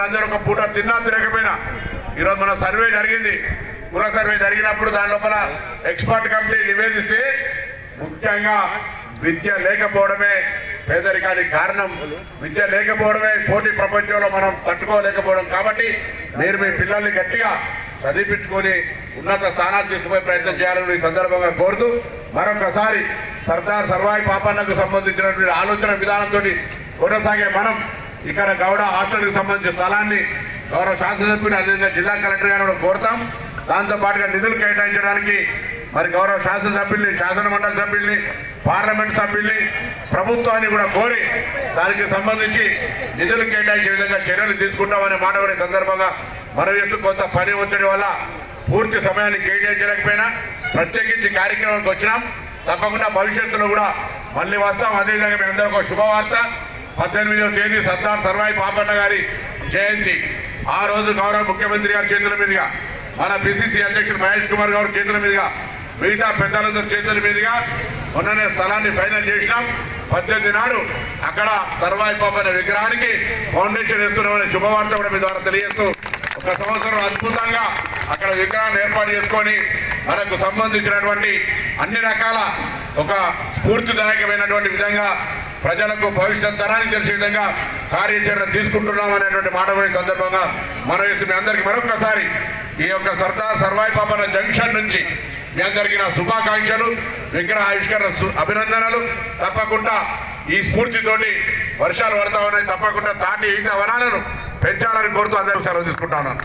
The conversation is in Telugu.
అందరూ ఒక పూట తిన్నా తినకపోయినా ఈరోజు మన సర్వే జరిగింది. కుల సర్వే జరిగినప్పుడు దాని లోపల ఎక్స్పర్ట్ కమిటీ నివేదిస్తే ముఖ్యంగా విద్య లేకపోవడమే పేదరికానికి కారణం. విద్య లేకపోవడమే పోటీ ప్రపంచంలో మనం తట్టుకోలేకపోవడం. కాబట్టి మీరు మీ పిల్లల్ని గట్టిగా చదివించుకొని ఉన్నత స్థానాలు తీసుకుపోయే ప్రయత్నం చేయాలని ఈ సందర్భంగా కోరుతూ మరొకసారి సర్దార్ సర్వాయి పాపన్నకు సంబంధించినటువంటి ఆలోచన విధానంతో కొనసాగే మనం ఇక్కడ గౌడ హాస్టల్కి సంబంధించిన స్థలాన్ని గౌరవ శాసనసభ్యుని అదేవిధంగా జిల్లా కలెక్టర్ గారిని కూడా కోరుతాం. దాంతోపాటుగా నిధులు కేటాయించడానికి మరి గౌరవ శాసనసభ్యుల్ని, శాసన మండలి సభ్యుల్ని, పార్లమెంట్ సభ్యుల్ని, ప్రభుత్వాన్ని కూడా కోరి దానికి సంబంధించి నిధులు కేటాయించే విధంగా చర్యలు తీసుకుంటామనే మాట కూడా సందర్భంగా మనం ఎత్తు కొంత పని ఒత్తిడి వల్ల పూర్తి సమయాన్ని కేటాయించలేకపోయినా ప్రత్యేకించి కార్యక్రమానికి వచ్చినాం. తప్పకుండా భవిష్యత్తులో కూడా మళ్ళీ వస్తాం. అదేవిధంగా మీ అందరికీ ఒక శుభవార్త. 18వ తేదీ సర్దార్ సర్వాయి పాపన్న గారి జయంతి. ఆ రోజు గౌరవ ముఖ్యమంత్రి గారి చేతుల మీదుగా, మన పిసిసి అధ్యక్షుడు మహేష్ కుమార్ గారి చేతుల మీదుగా, మిగతా పెద్దలందరి చేతుల మీదుగా మొన్ననే స్థలాన్ని ఫైనల్ చేసినాం. 18 నాడు అక్కడ సర్వాయి పాపన్న విగ్రహానికి ఫౌండేషన్ వేస్తున్నామనే శుభవార్త కూడా మీ ద్వారా తెలియజేస్తూ ఒక సంవత్సరం అద్భుతంగా అక్కడ విగ్రహాన్ని ఏర్పాటు చేసుకొని మనకు సంబంధించినటువంటి అన్ని రకాల ఒక స్ఫూర్తిదాయకమైనటువంటి విధంగా ప్రజలకు భవిష్యత్ తరానికి తెలిసే విధంగా కార్యాచరణ తీసుకుంటున్నాం అనేటువంటి మాట కూడా ఈ సందర్భంగా మనం మీ అందరికీ మరొకసారి ఈ యొక్క సర్దార్ సర్వాయి పాపన్న జంక్షన్ నుంచి మీ అందరికీ నా శుభాకాంక్షలు, విగ్రహ ఆవిష్కరణ అభినందనలు. తప్పకుండా ఈ స్ఫూర్తితోటి వర్షాలు పడతా ఉన్నాయి. తప్పకుండా తాటి ఈత వనాలను పెంచాలని కోరుతూ అందరూ సెలవు తీసుకుంటా ఉన్నాను.